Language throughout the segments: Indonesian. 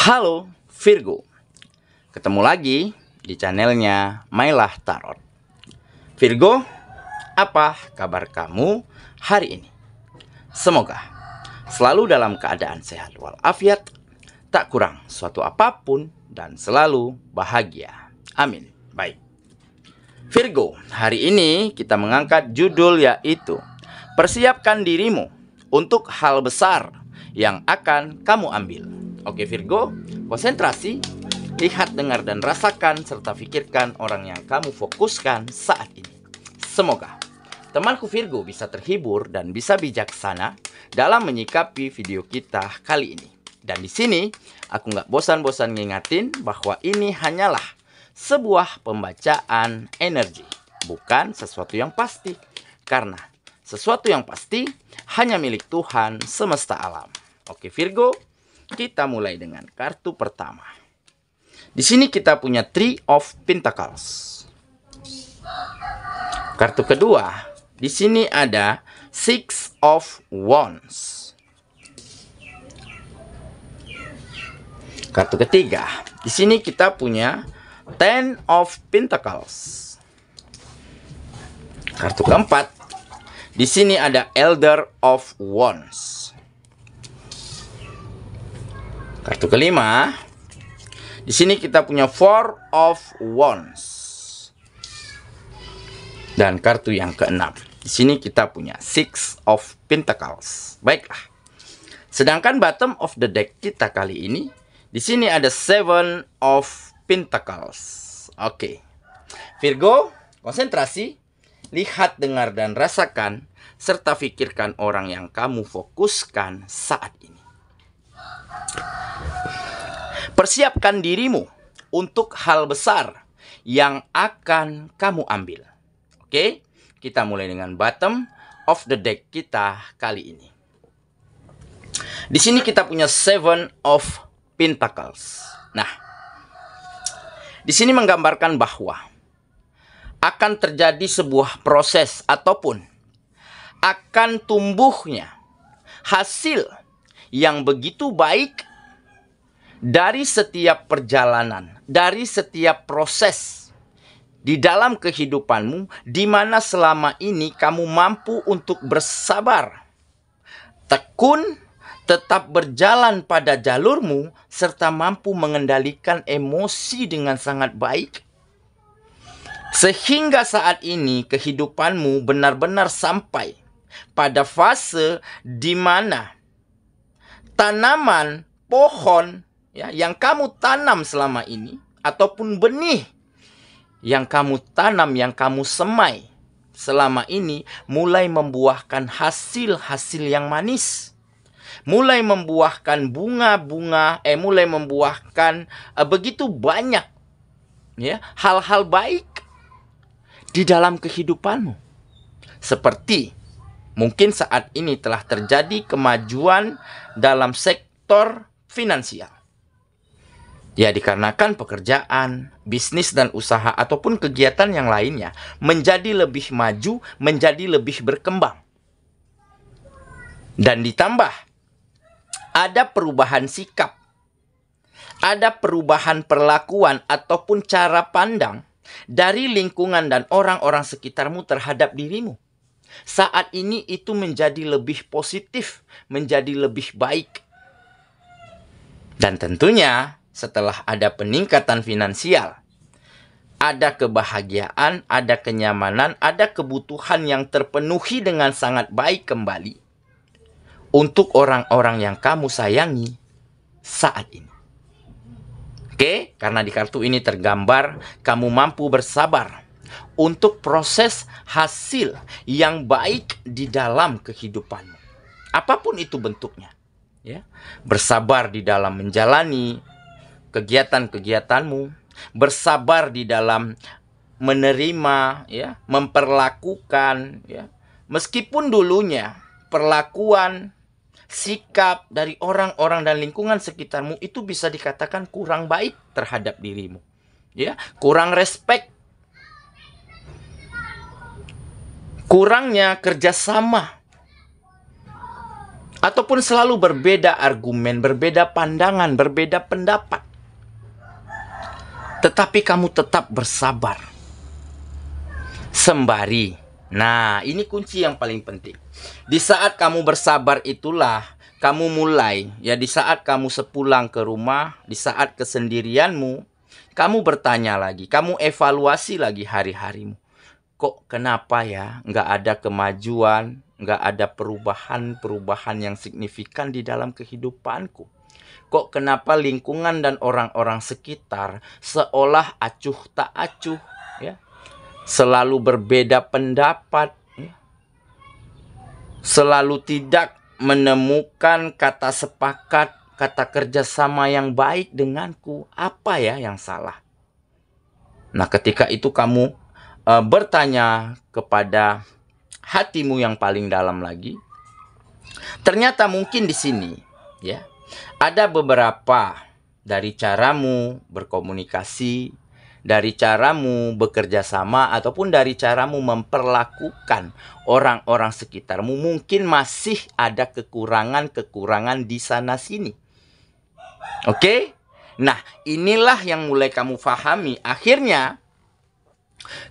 Halo Virgo, ketemu lagi di channelnya Mailah Tarot. Virgo, apa kabar kamu hari ini? Semoga selalu dalam keadaan sehat walafiat, tak kurang suatu apapun, dan selalu bahagia. Amin. Baik Virgo, hari ini kita mengangkat judul yaitu persiapkan dirimu untuk hal besar yang akan kamu ambil. Oke Virgo, konsentrasi, lihat, dengar, dan rasakan, serta pikirkan orang yang kamu fokuskan saat ini. Semoga temanku Virgo bisa terhibur dan bisa bijaksana dalam menyikapi video kita kali ini. Dan di sini aku nggak bosan-bosan ngingatin bahwa ini hanyalah sebuah pembacaan energi, bukan sesuatu yang pasti. Karena sesuatu yang pasti hanya milik Tuhan semesta alam. Oke Virgo, kita mulai dengan kartu pertama. Di sini kita punya Three of Pentacles. Kartu kedua, di sini ada Six of Wands. Kartu ketiga, di sini kita punya Ten of Pentacles. Kartu keempat, di sini ada Elder of Wands. Kartu kelima, di sini kita punya Four of Wands. Dan kartu yang keenam, di sini kita punya Six of Pentacles. Baiklah. Sedangkan bottom of the deck kita kali ini, di sini ada Seven of Pentacles. Oke. Virgo, konsentrasi, lihat, dengar, dan rasakan, serta pikirkan orang yang kamu fokuskan saat ini. Persiapkan dirimu untuk hal besar yang akan kamu ambil. Oke, kita mulai dengan bottom of the deck kita kali ini. Di sini kita punya Seven of Pentacles. Nah, di sini menggambarkan bahwa akan terjadi sebuah proses ataupun akan tumbuhnya hasil yang begitu baik dari setiap perjalanan, dari setiap proses di dalam kehidupanmu, di mana selama ini kamu mampu untuk bersabar, tekun, tetap berjalan pada jalurmu, serta mampu mengendalikan emosi dengan sangat baik. Sehingga saat ini kehidupanmu benar-benar sampai pada fase di mana tanaman, pohon, ya, yang kamu tanam selama ini, ataupun benih yang kamu tanam, yang kamu semai selama ini, mulai membuahkan hasil-hasil yang manis. Mulai membuahkan bunga-bunga, mulai membuahkan begitu banyak, ya, hal-hal baik di dalam kehidupanmu. Seperti mungkin saat ini telah terjadi kemajuan dalam sektor finansial. Ya, dikarenakan pekerjaan, bisnis, dan usaha ataupun kegiatan yang lainnya menjadi lebih maju, menjadi lebih berkembang. Dan ditambah, ada perubahan sikap, ada perubahan perlakuan ataupun cara pandang dari lingkungan dan orang-orang sekitarmu terhadap dirimu. Saat ini itu menjadi lebih positif, menjadi lebih baik. Dan tentunya setelah ada peningkatan finansial, ada kebahagiaan, ada kenyamanan, ada kebutuhan yang terpenuhi dengan sangat baik kembali untuk orang-orang yang kamu sayangi saat ini. Oke, karena di kartu ini tergambar kamu mampu bersabar untuk proses hasil yang baik di dalam kehidupanmu. Apapun itu bentuknya, ya. Bersabar di dalam menjalani kegiatan-kegiatanmu, bersabar di dalam menerima, ya, memperlakukan, ya, meskipun dulunya perlakuan, sikap dari orang-orang dan lingkungan sekitarmu itu bisa dikatakan kurang baik terhadap dirimu, ya, kurang respect, kurangnya kerjasama, ataupun selalu berbeda argumen, berbeda pandangan, berbeda pendapat. Tetapi kamu tetap bersabar. Sembari. Nah, ini kunci yang paling penting. Di saat kamu bersabar itulah kamu mulai, ya, di saat kamu sepulang ke rumah, di saat kesendirianmu, kamu bertanya lagi, kamu evaluasi lagi hari-harimu. Kok kenapa ya nggak ada kemajuan, nggak ada perubahan-perubahan yang signifikan di dalam kehidupanku? Kok kenapa lingkungan dan orang-orang sekitar seolah acuh tak acuh, ya? Selalu berbeda pendapat, ya? Selalu tidak menemukan kata sepakat, kata kerjasama yang baik denganku. Apa ya yang salah? Nah, ketika itu kamu bertanya kepada hatimu yang paling dalam lagi, ternyata mungkin di sini, ya, ada beberapa dari caramu berkomunikasi, dari caramu bekerja sama, ataupun dari caramu memperlakukan orang-orang sekitarmu, mungkin masih ada kekurangan-kekurangan di sana-sini. Oke? Nah, inilah yang mulai kamu pahami. Akhirnya,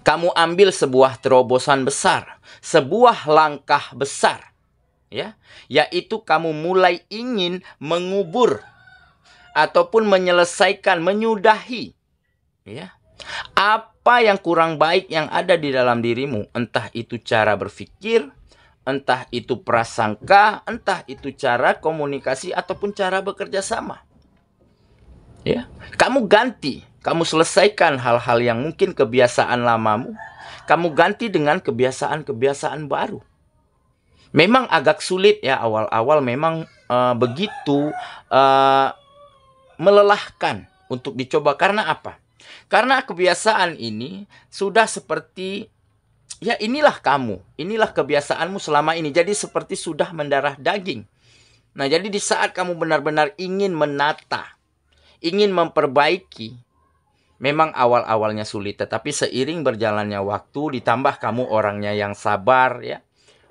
kamu ambil sebuah terobosan besar, sebuah langkah besar, ya, yaitu kamu mulai ingin mengubur ataupun menyelesaikan, menyudahi, ya, apa yang kurang baik yang ada di dalam dirimu. Entah itu cara berpikir, entah itu prasangka, entah itu cara komunikasi ataupun cara bekerja sama. Ya, kamu ganti, kamu selesaikan hal-hal yang mungkin kebiasaan lamamu, kamu ganti dengan kebiasaan-kebiasaan baru. Memang agak sulit ya awal-awal, memang begitu melelahkan untuk dicoba. Karena apa? Karena kebiasaan ini sudah seperti, ya, inilah kamu, inilah kebiasaanmu selama ini. Jadi seperti sudah mendarah daging. Nah, jadi di saat kamu benar-benar ingin menata, ingin memperbaiki, memang awal-awalnya sulit. Tetapi seiring berjalannya waktu, ditambah kamu orangnya yang sabar, ya,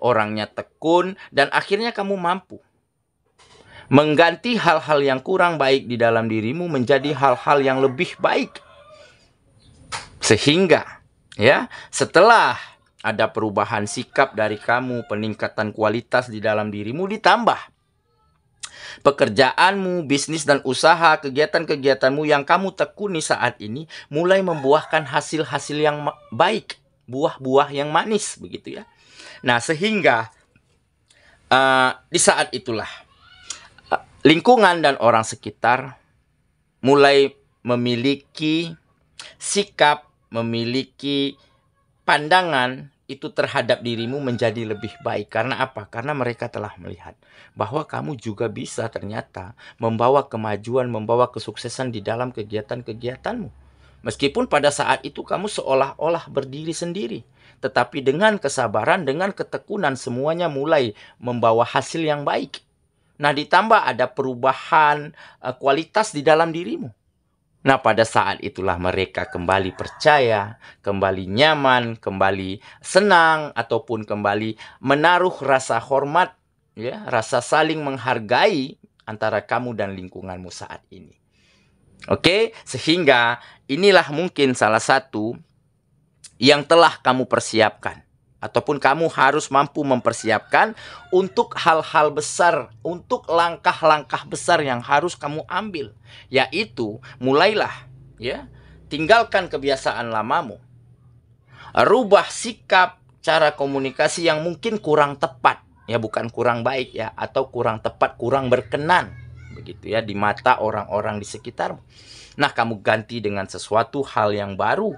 orangnya tekun, dan akhirnya kamu mampu mengganti hal-hal yang kurang baik di dalam dirimu menjadi hal-hal yang lebih baik. Sehingga, ya, setelah ada perubahan sikap dari kamu, peningkatan kualitas di dalam dirimu, ditambah pekerjaanmu, bisnis dan usaha, kegiatan-kegiatanmu yang kamu tekuni saat ini mulai membuahkan hasil-hasil yang baik, buah-buah yang manis, begitu ya. Nah, sehingga di saat itulah lingkungan dan orang sekitar mulai memiliki sikap, memiliki pandangan itu terhadap dirimu menjadi lebih baik. Karena apa? Karena mereka telah melihat bahwa kamu juga bisa ternyata membawa kemajuan, membawa kesuksesan di dalam kegiatan-kegiatanmu. Meskipun pada saat itu kamu seolah-olah berdiri sendiri, tetapi dengan kesabaran, dengan ketekunan, semuanya mulai membawa hasil yang baik. Nah, ditambah ada perubahan kualitas di dalam dirimu. Nah, pada saat itulah mereka kembali percaya, kembali nyaman, kembali senang, ataupun kembali menaruh rasa hormat, ya, rasa saling menghargai antara kamu dan lingkunganmu saat ini. Oke, sehingga inilah mungkin salah satu yang telah kamu persiapkan, ataupun kamu harus mampu mempersiapkan untuk hal-hal besar, untuk langkah-langkah besar yang harus kamu ambil. Yaitu, mulailah, ya, tinggalkan kebiasaan lamamu. Rubah sikap, cara komunikasi yang mungkin kurang tepat. Ya, bukan kurang baik ya, atau kurang tepat, kurang berkenan, begitu ya, di mata orang-orang di sekitarmu. Nah, kamu ganti dengan sesuatu hal yang baru,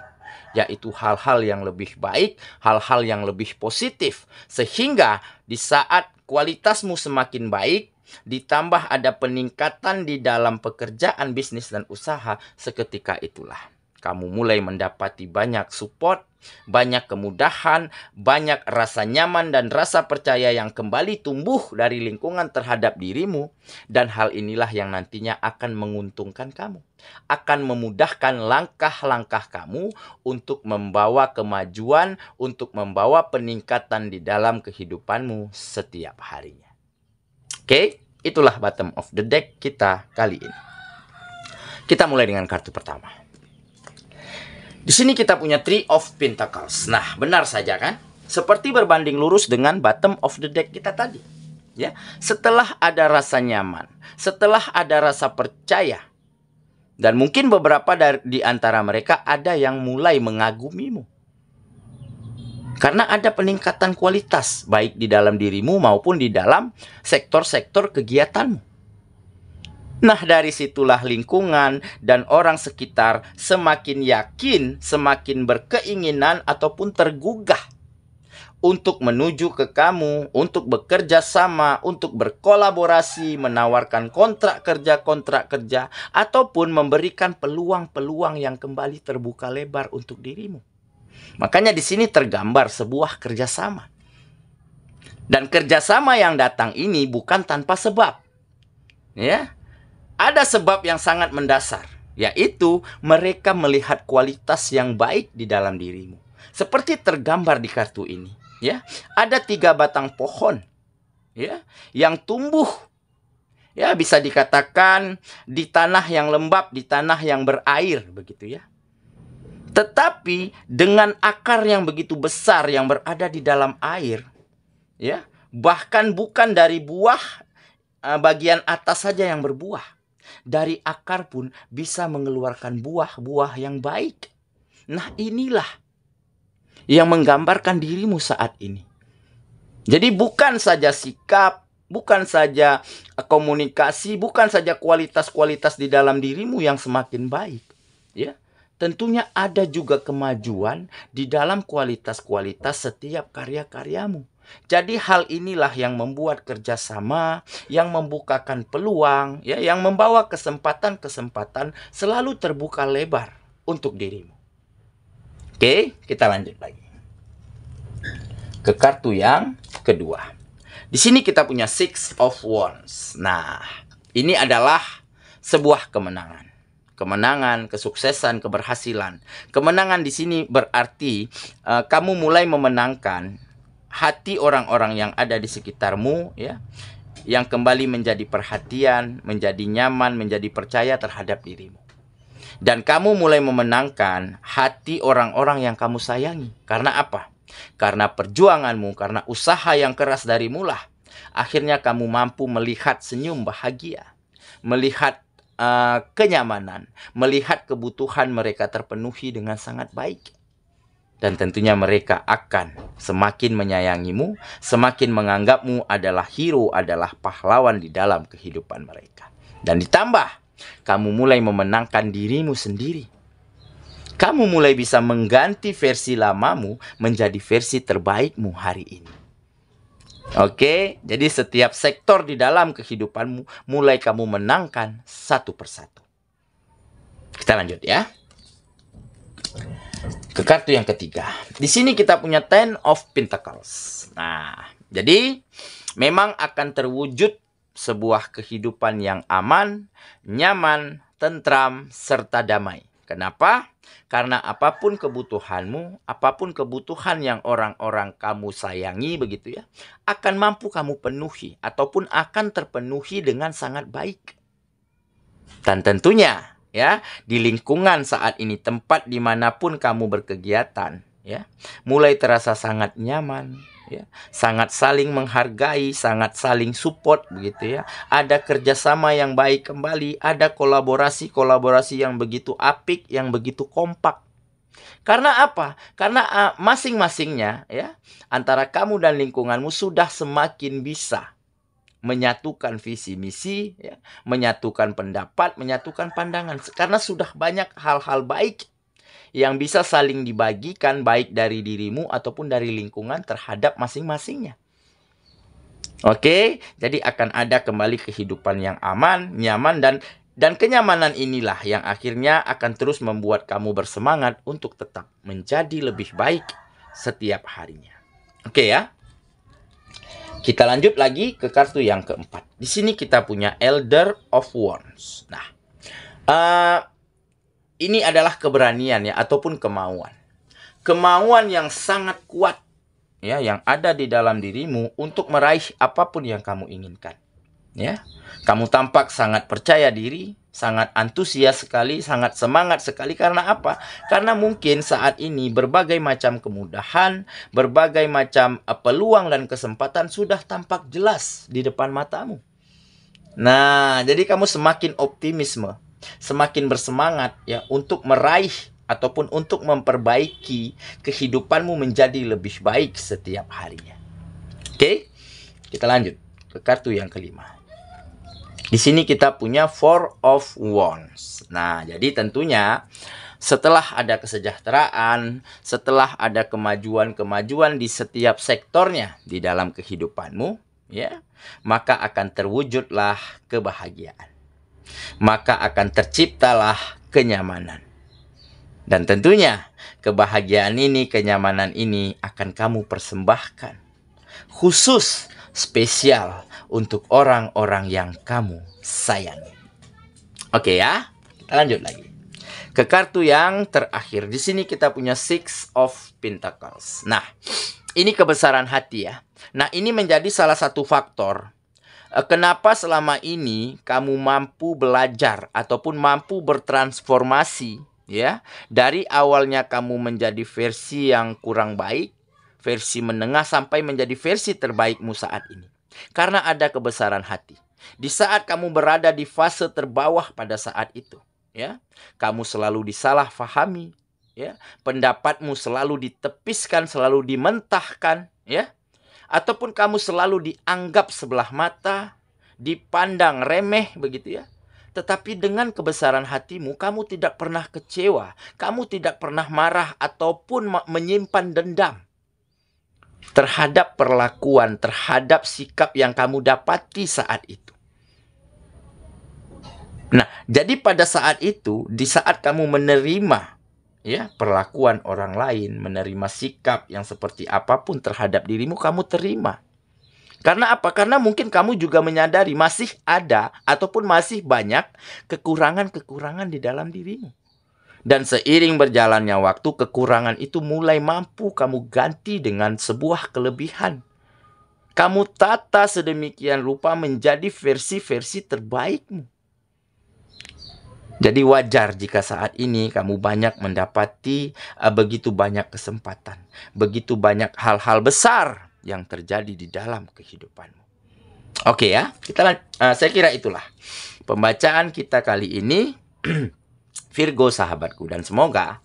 yaitu hal-hal yang lebih baik, hal-hal yang lebih positif. Sehingga di saat kualitasmu semakin baik, ditambah ada peningkatan di dalam pekerjaan, bisnis, dan usaha, seketika itulah kamu mulai mendapati banyak support, banyak kemudahan, banyak rasa nyaman dan rasa percaya yang kembali tumbuh dari lingkungan terhadap dirimu. Dan hal inilah yang nantinya akan menguntungkan kamu, akan memudahkan langkah-langkah kamu untuk membawa kemajuan, untuk membawa peningkatan di dalam kehidupanmu setiap harinya. Oke, itulah bottom of the deck kita kali ini. Kita mulai dengan kartu pertama. Di sini kita punya Three of Pentacles. Nah, benar saja kan? Seperti berbanding lurus dengan bottom of the deck kita tadi. Ya, setelah ada rasa nyaman, setelah ada rasa percaya, dan mungkin beberapa di antara mereka ada yang mulai mengagumimu. Karena ada peningkatan kualitas, baik di dalam dirimu maupun di dalam sektor-sektor kegiatanmu. Nah, dari situlah lingkungan dan orang sekitar semakin yakin, semakin berkeinginan ataupun tergugah untuk menuju ke kamu, untuk bekerja sama, untuk berkolaborasi, menawarkan kontrak kerja, ataupun memberikan peluang-peluang yang kembali terbuka lebar untuk dirimu. Makanya di sini tergambar sebuah kerjasama. Dan kerjasama yang datang ini bukan tanpa sebab. Ya, ada sebab yang sangat mendasar, yaitu mereka melihat kualitas yang baik di dalam dirimu. Seperti tergambar di kartu ini, ya. Ada 3 batang pohon, ya, yang tumbuh, ya, bisa dikatakan di tanah yang lembab, di tanah yang berair, begitu ya. Tetapi dengan akar yang begitu besar yang berada di dalam air, ya, bahkan bukan dari buah bagian atas saja yang berbuah. Dari akar pun bisa mengeluarkan buah-buah yang baik. Nah, inilah yang menggambarkan dirimu saat ini. Jadi bukan saja sikap, bukan saja komunikasi, bukan saja kualitas-kualitas di dalam dirimu yang semakin baik. Ya, tentunya ada juga kemajuan di dalam kualitas-kualitas setiap karya-karyamu. Jadi hal inilah yang membuat kerjasama, yang membukakan peluang, ya, yang membawa kesempatan-kesempatan selalu terbuka lebar untuk dirimu. Oke, kita lanjut lagi ke kartu yang kedua. Di sini kita punya Six of Wands. Nah, ini adalah sebuah kemenangan. Kemenangan, kesuksesan, keberhasilan. Kemenangan di sini berarti kamu mulai memenangkan hati orang-orang yang ada di sekitarmu, ya, yang kembali menjadi perhatian, menjadi nyaman, menjadi percaya terhadap dirimu. Dan kamu mulai memenangkan hati orang-orang yang kamu sayangi. Karena apa? Karena perjuanganmu, karena usaha yang keras darimu lah, akhirnya kamu mampu melihat senyum bahagia, melihat kenyamanan, melihat kebutuhan mereka terpenuhi dengan sangat baik. Dan tentunya mereka akan semakin menyayangimu, semakin menganggapmu adalah hero, adalah pahlawan di dalam kehidupan mereka. Dan ditambah, kamu mulai memenangkan dirimu sendiri. Kamu mulai bisa mengganti versi lamamu menjadi versi terbaikmu hari ini. Oke, jadi setiap sektor di dalam kehidupanmu mulai kamu menangkan satu persatu. Kita lanjut ya. Ke kartu yang ketiga. Di sini kita punya Ten of Pentacles. Nah, jadi memang akan terwujud sebuah kehidupan yang aman, nyaman, tentram, serta damai. Kenapa? Karena apapun kebutuhanmu, apapun kebutuhan yang orang-orang kamu sayangi, begitu ya, akan mampu kamu penuhi ataupun akan terpenuhi dengan sangat baik. Dan tentunya, ya, di lingkungan saat ini, tempat dimanapun kamu berkegiatan, ya, mulai terasa sangat nyaman, ya, sangat saling menghargai, sangat saling support, begitu ya. Ada kerjasama yang baik kembali, ada kolaborasi yang begitu apik, yang begitu kompak. Karena apa? Karena masing-masingnya, ya, antara kamu dan lingkunganmu sudah semakin bisa menyatukan visi misi, ya, menyatukan pendapat, menyatukan pandangan. Karena sudah banyak hal-hal baik yang bisa saling dibagikan baik dari dirimu ataupun dari lingkungan terhadap masing-masingnya. Oke, jadi akan ada kembali kehidupan yang aman, nyaman, dan kenyamanan inilah yang akhirnya akan terus membuat kamu bersemangat untuk tetap menjadi lebih baik setiap harinya. Oke ya. Kita lanjut lagi ke kartu yang keempat. Di sini kita punya Elder of Wands. Nah, ini adalah keberanian ya, ataupun kemauan. Kemauan yang sangat kuat, ya, yang ada di dalam dirimu untuk meraih apapun yang kamu inginkan. Ya, kamu tampak sangat percaya diri, sangat antusias sekali, sangat semangat sekali. Karena apa? Karena mungkin saat ini berbagai macam kemudahan, berbagai macam peluang dan kesempatan sudah tampak jelas di depan matamu. Nah, jadi kamu semakin optimisme, semakin bersemangat ya untuk meraih ataupun untuk memperbaiki kehidupanmu menjadi lebih baik setiap harinya. Oke, kita lanjut ke kartu yang kelima. Di sini kita punya Four of Wands. Nah, jadi tentunya setelah ada kesejahteraan, setelah ada kemajuan-kemajuan di setiap sektornya di dalam kehidupanmu, ya, maka akan terwujudlah kebahagiaan. Maka akan terciptalah kenyamanan. Dan tentunya kebahagiaan ini, kenyamanan ini akan kamu persembahkan khusus spesial untuk orang-orang yang kamu sayangi. Oke ya, kita lanjut lagi ke kartu yang terakhir. Di sini kita punya Six of Pentacles. Nah, ini kebesaran hati ya. Nah, ini menjadi salah satu faktor kenapa selama ini kamu mampu belajar ataupun mampu bertransformasi ya. Dari awalnya kamu menjadi versi yang kurang baik, versi menengah sampai menjadi versi terbaikmu saat ini. Karena ada kebesaran hati. Di saat kamu berada di fase terbawah pada saat itu, ya, kamu selalu disalahfahami, ya, pendapatmu selalu ditepiskan, selalu dimentahkan, ya, ataupun kamu selalu dianggap sebelah mata, dipandang remeh begitu ya. Tetapi dengan kebesaran hatimu, kamu tidak pernah kecewa, kamu tidak pernah marah ataupun menyimpan dendam terhadap perlakuan, terhadap sikap yang kamu dapati saat itu. Nah, jadi pada saat itu, di saat kamu menerima ya perlakuan orang lain, menerima sikap yang seperti apapun terhadap dirimu, kamu terima. Karena apa? Karena mungkin kamu juga menyadari masih ada ataupun masih banyak kekurangan-kekurangan di dalam dirimu. Dan seiring berjalannya waktu, kekurangan itu mulai mampu kamu ganti dengan sebuah kelebihan. Kamu tata sedemikian rupa menjadi versi-versi terbaikmu. Jadi wajar jika saat ini kamu banyak mendapati begitu banyak kesempatan. Begitu banyak hal-hal besar yang terjadi di dalam kehidupanmu. Oke ya, saya kira itulah pembacaan kita kali ini. Virgo sahabatku, dan semoga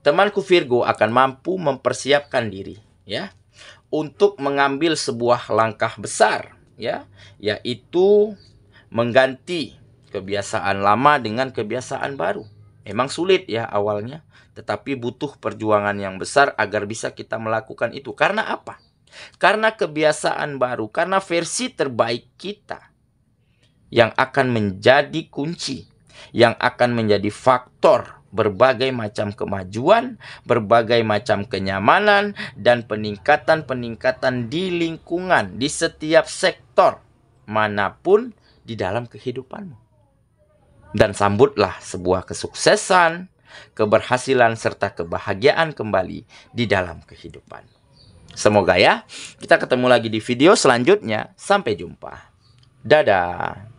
temanku Virgo akan mampu mempersiapkan diri ya untuk mengambil sebuah langkah besar ya, yaitu mengganti kebiasaan lama dengan kebiasaan baru. Memang sulit ya awalnya, tetapi butuh perjuangan yang besar agar bisa kita melakukan itu. Karena apa? Karena kebiasaan baru, karena versi terbaik kita yang akan menjadi kunci, yang akan menjadi faktor berbagai macam kemajuan, berbagai macam kenyamanan, dan peningkatan-peningkatan di lingkungan, di setiap sektor manapun di dalam kehidupanmu. Dan sambutlah sebuah kesuksesan, keberhasilan, serta kebahagiaan kembali di dalam kehidupan. Semoga ya, kita ketemu lagi di video selanjutnya. Sampai jumpa. Dadah.